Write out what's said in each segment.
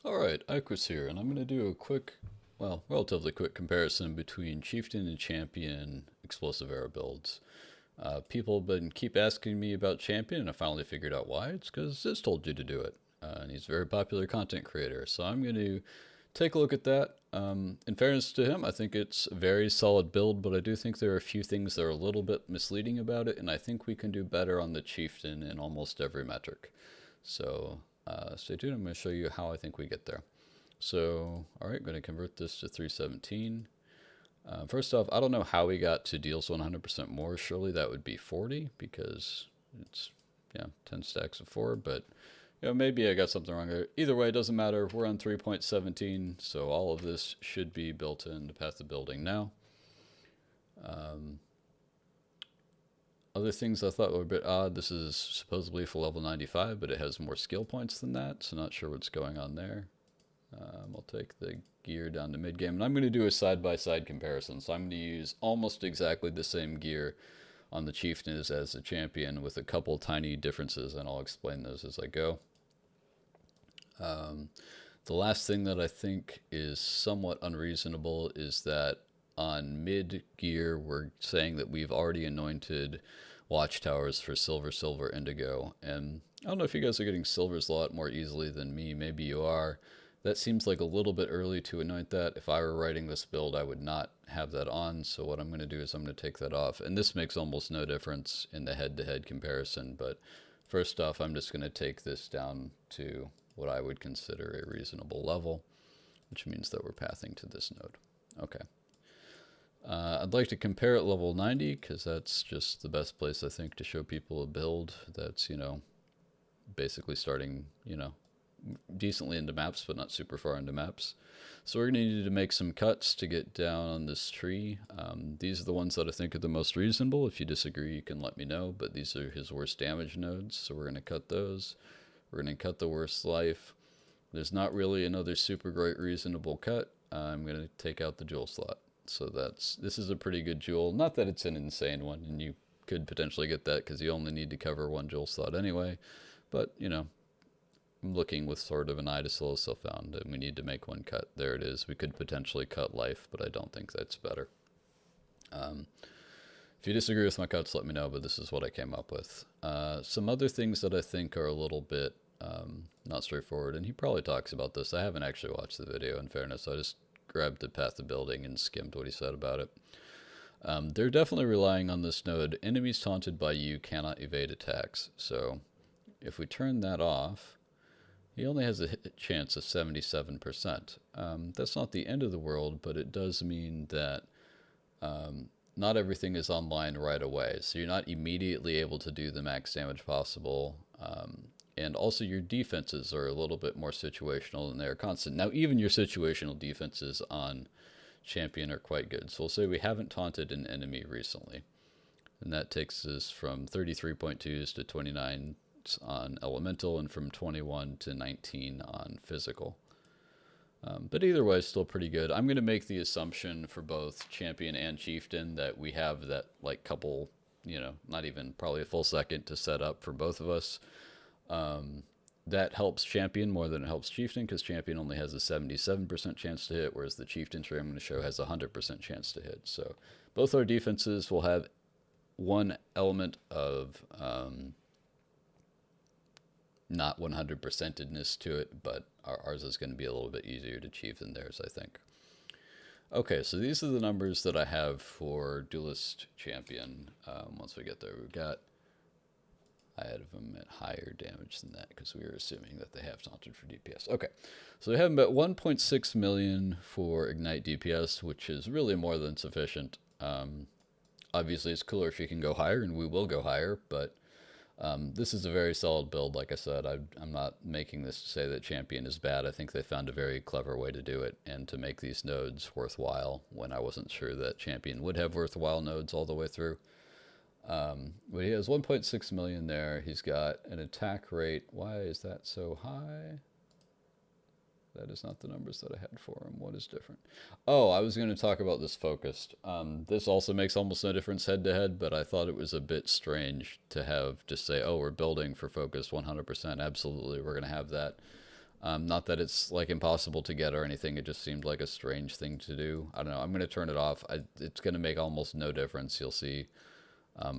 Alright, Iquus here, and I'm going to do a quick, well, relatively quick comparison between Chieftain and Champion explosive arrow builds. People have been keep asking me about Champion, and I finally figured out why. It's because Ziz told you to do it, and he's a very popular content creator. So I'm going to take a look at that. In fairness to him, I think it's a very solid build, but I do think there are a few things that are a little bit misleading about it, and I think we can do better on the Chieftain in almost every metric. So stay tuned. I'm going to show you how I think we get there. So, all right, I'm going to convert this to 317. First off, I don't know how we got to deals 100% more. Surely that would be 40 because it's, yeah, 10 stacks of 4. But, maybe I got something wrong there. Either way, it doesn't matter. We're on 3.17, so all of this should be built into path of building now. Other things I thought were a bit odd. This is supposedly for level 95, but it has more skill points than that, so not sure what's going on there. I'll take the gear down to mid game, and I'm going to do a side-by-side comparison. So I'm going to use almost exactly the same gear on the Chieftain as the Champion with a couple tiny differences, and I'll explain those as I go. The last thing that I think is somewhat unreasonable is that on mid gear, we're saying that we've already anointed watchtowers for silver, silver, indigo. And I don't know if you guys are getting silvers a lot more easily than me. Maybe you are. That seems like a little bit early to anoint that. If I were writing this build, I would not have that on. So what I'm going to do is I'm going to take that off. And this makes almost no difference in the head-to-head comparison. But first off, I'm just going to take this down to what I would consider a reasonable level, which means that we're pathing to this node. Okay. I'd like to compare at level 90 because that's just the best place I think to show people a build that's, basically starting, decently into maps, but not super far into maps. So we're going to need to make some cuts to get down on this tree. These are the ones that I think are the most reasonable. If you disagree, you can let me know, but these are his worst damage nodes, so we're going to cut those. We're going to cut the worst life. There's not really another super great reasonable cut. I'm going to take out the jewel slot. So this is a pretty good jewel. Not that it's an insane one, and you could potentially get that because you only need to cover one jewel slot anyway. But, I'm looking with sort of an eye to Silica found, and we need to make one cut. There it is. We could potentially cut life, but I don't think that's better. If you disagree with my cuts, let me know, but this is what I came up with. Some other things that I think are a little bit not straightforward, and he probably talks about this. I haven't actually watched the video, in fairness. I just grabbed the path of building and skimmed what he said about it. They're definitely relying on this node. Enemies taunted by you cannot evade attacks. So if we turn that off, he only has a hit chance of 77%. That's not the end of the world, but it does mean that not everything is online right away. So you're not immediately able to do the max damage possible. And also your defenses are a little bit more situational than they are constant. Now, even your situational defenses on Champion are quite good. So we'll say we haven't taunted an enemy recently. And that takes us from 33.2s to 29 on elemental and from 21 to 19 on physical. But either way, still pretty good. I'm going to make the assumption for both Champion and Chieftain that we have that couple, not even probably a full second to set up for both of us. That helps Champion more than it helps Chieftain because Champion only has a 77% chance to hit, whereas the Chieftain tree I'm going to show has a 100% chance to hit. So both our defenses will have one element of not 100%edness to it, but ours is going to be a little bit easier to achieve than theirs, I think. Okay, so these are the numbers that I have for Duelist Champion. Once we get there, we've got, I had them at higher damage than that because we were assuming that they have taunted for DPS. Okay, so we have about 1.6 million for Ignite DPS, which is really more than sufficient. Obviously, it's cooler if you can go higher, and we will go higher, but this is a very solid build. Like I said, I'm not making this to say that Champion is bad. I think they found a very clever way to do it and to make these nodes worthwhile when I wasn't sure that Champion would have worthwhile nodes all the way through. But he has 1.6 million there. He's got an attack rate. Why is that so high? That is not the numbers that I had for him. What is different? Oh, I was going to talk about this focused. This also makes almost no difference head to head, but I thought it was a bit strange to have just say, oh, we're building for focused 100%. Absolutely, we're going to have that. Not that it's like impossible to get or anything. It just seemed like a strange thing to do. I don't know. I'm going to turn it off. It's going to make almost no difference. You'll see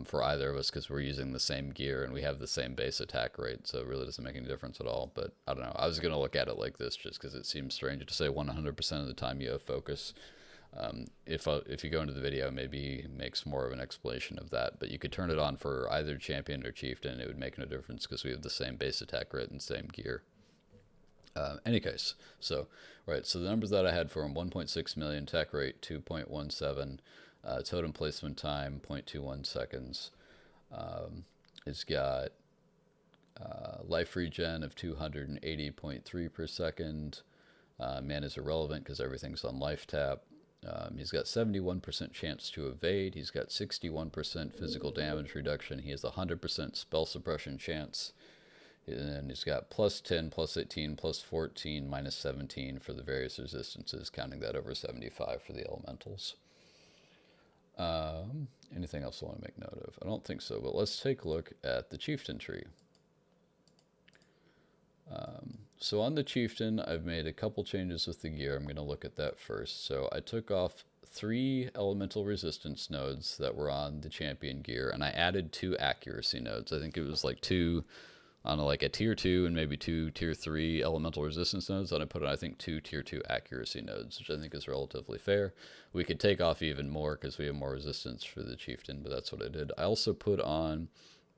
for either of us because we're using the same gear and we have the same base attack rate. So it really doesn't make any difference at all. But I don't know. I was going to look at it like this just because it seems strange to say 100% of the time you have focus. If you go into the video, maybe makes more of an explanation of that. But you could turn it on for either champion or chieftain. It would make no difference because we have the same base attack rate and same gear. Any case, so so the numbers that I had for him: 1.6 million, tech rate 2.17, totem placement time 0.21 seconds. It's got life regen of 280.3 per second. Man is irrelevant because everything's on life tap. He's got 71% chance to evade. He's got 61% physical damage reduction. He has 100% spell suppression chance. And he's got plus 10, plus 18, plus 14, minus 17 for the various resistances, counting that over 75 for the elementals. Anything else I want to make note of? I don't think so, but let's take a look at the Chieftain tree. So on the Chieftain, I've made a couple changes with the gear. I'm going to look at that first. So I took off 3 elemental resistance nodes that were on the champion gear, and I added 2 accuracy nodes. I think it was like 2 on like a tier 2 and maybe 2 tier 3 elemental resistance nodes. And I put on, I think, 2 tier 2 accuracy nodes, which I think is relatively fair. We could take off even more because we have more resistance for the Chieftain, but that's what I did. I also put on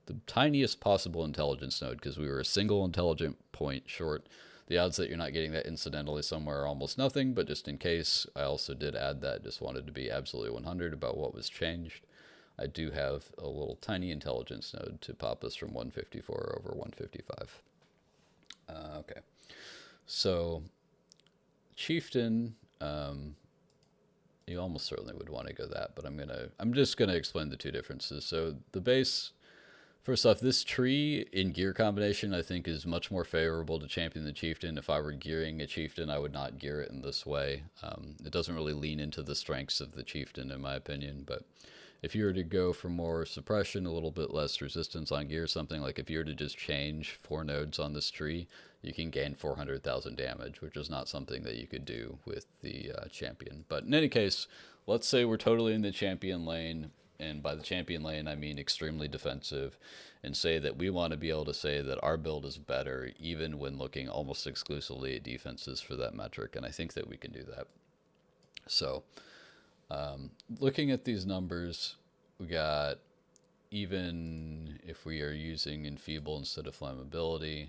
the tiniest possible intelligence node because we were a single intelligent point short. The odds that you're not getting that incidentally somewhere are almost nothing, but just in case, I also did add that. Just wanted to be absolutely 100 about what was changed. I do have a little tiny intelligence node to pop us from 154 over 155. Okay, so Chieftain, you almost certainly would want to go that, but I'm just gonna explain the 2 differences. So the base, first off, this tree in gear combination I think is much more favorable to champion the Chieftain. If I were gearing a Chieftain, I would not gear it in this way. It doesn't really lean into the strengths of the Chieftain in my opinion, but if you were to go for more suppression, a little bit less resistance on gear, something like if you were to just change 4 nodes on this tree, you can gain 400,000 damage, which is not something that you could do with the champion. But in any case, let's say we're totally in the champion lane, and by the champion lane I mean extremely defensive, and say that we want to be able to say that our build is better even when looking almost exclusively at defenses for that metric, and I think that we can do that. So looking at these numbers, we got, even if we are using enfeeble instead of flammability,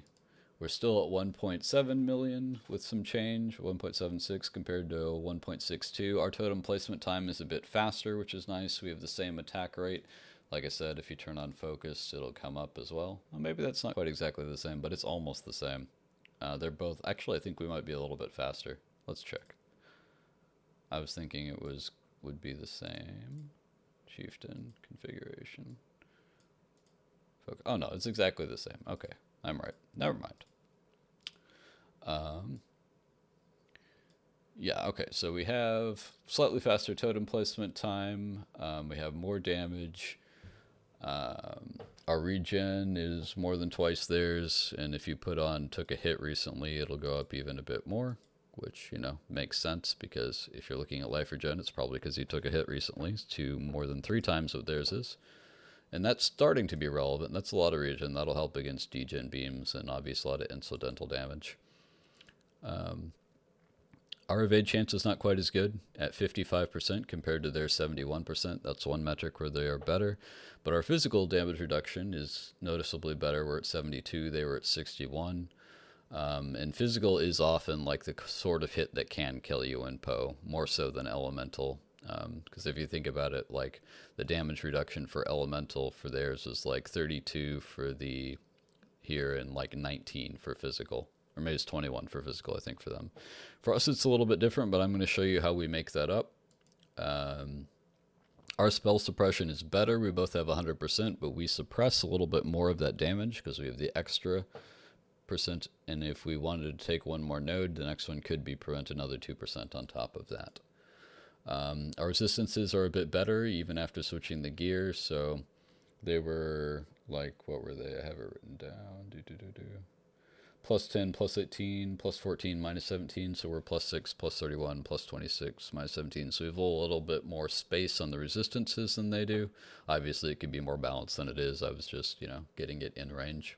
we're still at 1.7 million with some change, 1.76 compared to 1.62. Our totem placement time is a bit faster, which is nice. We have the same attack rate. Like I said, if you turn on focus, it'll come up as well. Well, maybe that's not quite exactly the same, but it's almost the same. They're both, actually I think we might be a little bit faster. Let's check. I was thinking it would be the same. Chieftain configuration. Oh no, it's exactly the same. Okay, I'm right. Never mind. Yeah, okay, so we have slightly faster totem placement time. We have more damage. Our regen is more than twice theirs, and if you took a hit recently, it'll go up even a bit more, which, makes sense, because if you're looking at life regen, it's probably because you took a hit recently to more than 3 times what theirs is. And that's starting to be relevant. That's a lot of regen. That'll help against degen beams and obviously a lot of incidental damage. Our evade chance is not quite as good at 55% compared to their 71%. That's one metric where they are better. But our physical damage reduction is noticeably better. We're at 72, they were at 61. And physical is often like the sort of hit that can kill you in Poe, more so than elemental. Because if you think about it, like the damage reduction for elemental for theirs is like 32 for the here and like 19 for physical. Or maybe it's 21 for physical, I think, for them. For us, it's a little bit different, but I'm going to show you how we make that up. Our spell suppression is better. We both have 100%, but we suppress a little bit more of that damage because we have the extra percent. And if we wanted to take one more node, the next one could be prevent another 2% on top of that. Our resistances are a bit better, even after switching the gear. So they were like, what were they? I have it written down. plus 10, plus 18, plus 14, minus 17. So we're plus 6, plus 31, plus 26, minus 17. So we have a little bit more space on the resistances than they do. Obviously, it could be more balanced than it is. I was just, getting it in range.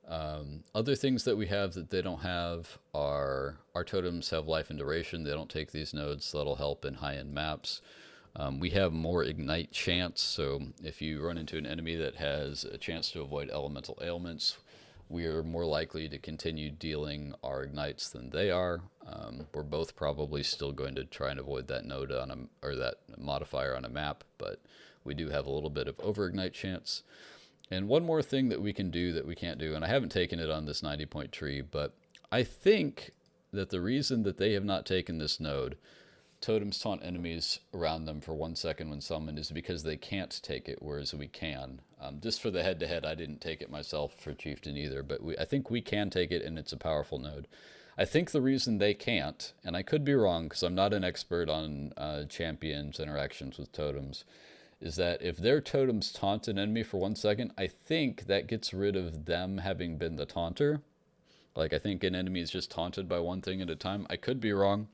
Other things that we have that they don't have are our totems have life and duration. They don't take these nodes, so that'll help in high-end maps. We have more ignite chance, so if you run into an enemy that has a chance to avoid elemental ailments, we are more likely to continue dealing our ignites than they are. We're both probably still going to try and avoid that node or that modifier on a map, but we do have a little bit of over-ignite chance. And one more thing that we can do that we can't do, and I haven't taken it on this 90-point tree, but I think that the reason that they have not taken this node, totems taunt enemies around them for 1 second when summoned, is because they can't take it, whereas we can. Just for the head-to-head, I didn't take it myself for Chieftain either, but I think we can take it, and it's a powerful node. I think the reason they can't, and I could be wrong because I'm not an expert on champions' interactions with totems, is that if their totems taunt an enemy for 1 second, I think that gets rid of them having been the taunter. Like, I think an enemy is just taunted by one thing at a time. I could be wrong.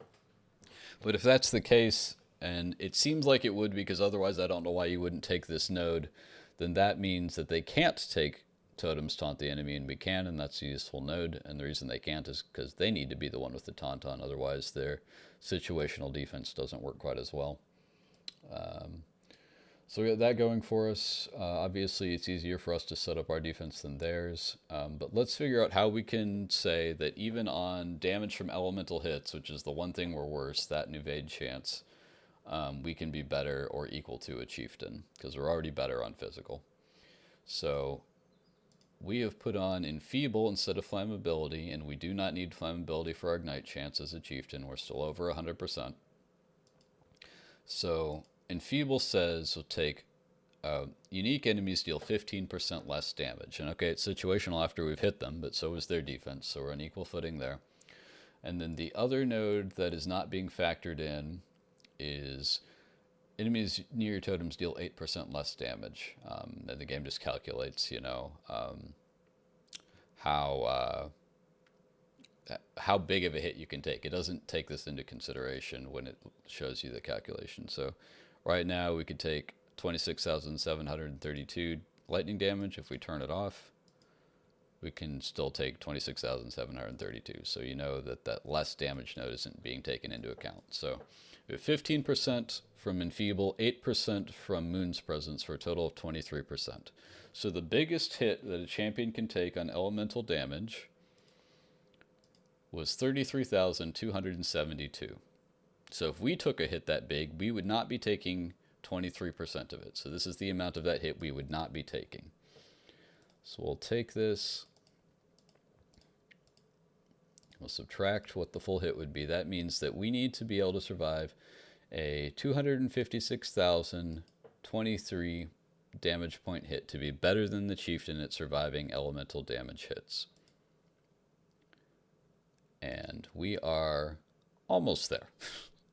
But if that's the case, and it seems like it would because otherwise I don't know why you wouldn't take this node, then that means that they can't take totems taunt the enemy, and we can, and that's a useful node. And the reason they can't is because they need to be the one with the taunt on. Otherwise, their situational defense doesn't work quite as well. So we got that going for us. Obviously, it's easier for us to set up our defense than theirs. But let's figure out how we can say that even on damage from elemental hits, which is the one thing we're worse, that and evade chance, we can be better or equal to a Chieftain, because we're already better on physical. So we have put on enfeeble instead of flammability, and we do not need flammability for our ignite chance as a Chieftain. We're still over 100%. So enfeeble says we'll take unique enemies deal 15% less damage. And okay, it's situational after we've hit them, but so is their defense, so we're on equal footing there. And then the other node that is not being factored in is enemies near your totems deal 8% less damage. And the game just calculates, how big of a hit you can take. It doesn't take this into consideration when it shows you the calculation. So right now we could take 26,732 lightning damage. If we turn it off, we can still take 26,732. So you know that that less damage node isn't being taken into account. So we have 15% from enfeeble, 8% from Moon's Presence, for a total of 23%. So the biggest hit that a champion can take on elemental damage was 33,272. So if we took a hit that big, we would not be taking 23% of it. So this is the amount of that hit we would not be taking. So we'll take this. We'll subtract what the full hit would be. That means that we need to be able to survive a 256,023 damage point hit to be better than the Chieftain at surviving elemental damage hits. And we are almost there.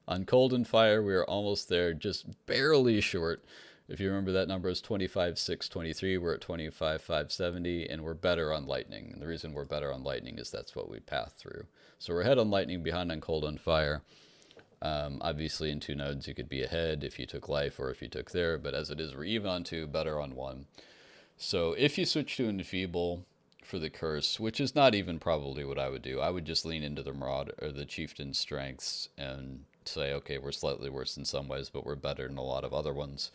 On Cold and Fire, we are almost there, just barely short. If you remember, that number is 25,623. We're at 25,570, and we're better on Lightning. And the reason we're better on Lightning is that's what we path through. So we're ahead on Lightning, behind on Cold and Fire. Obviously, in 2 nodes, you could be ahead if you took life or if you took there, but as it is, we're even on 2, better on 1. So if you switch to Enfeeble for the curse, which is not even probably what I would do, I would just lean into the Marauder or the Chieftain's strengths and say, okay, we're slightly worse in some ways, but we're better in a lot of other ones,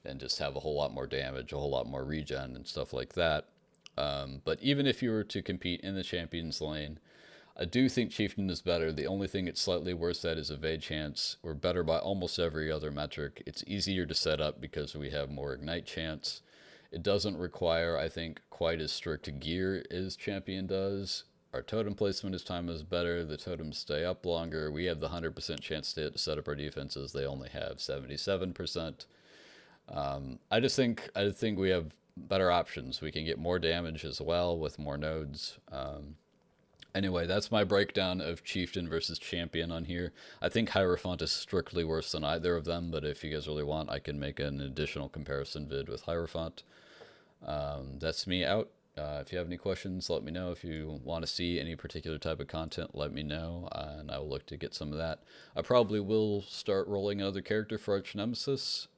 and just have a whole lot more damage, a whole lot more regen and stuff like that. But even if you were to compete in the champion's lane, I do think Chieftain is better. The only thing it's slightly worse at is evade chance. We're better by almost every other metric. It's easier to set up because we have more ignite chance. It doesn't require, I think, quite as strict gear as Champion does. Our totem placement this time is better. The totems stay up longer. We have the 100% chance to set up our defenses. They only have 77%. I just think we have better options. We can get more damage as well with more nodes. Anyway, that's my breakdown of Chieftain versus Champion on here. I think Hierophant is strictly worse than either of them, but if you guys really want, I can make an additional comparison vid with Hierophant. That's me out. If you have any questions, let me know. If you want to see any particular type of content, let me know, and I will look to get some of that. I probably will start rolling another character for Arch Nemesis.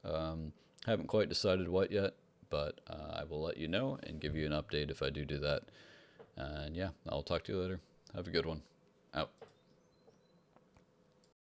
Haven't quite decided what yet, but I will let you know and give you an update if I do that. And yeah, I'll talk to you later. Have a good one. Out.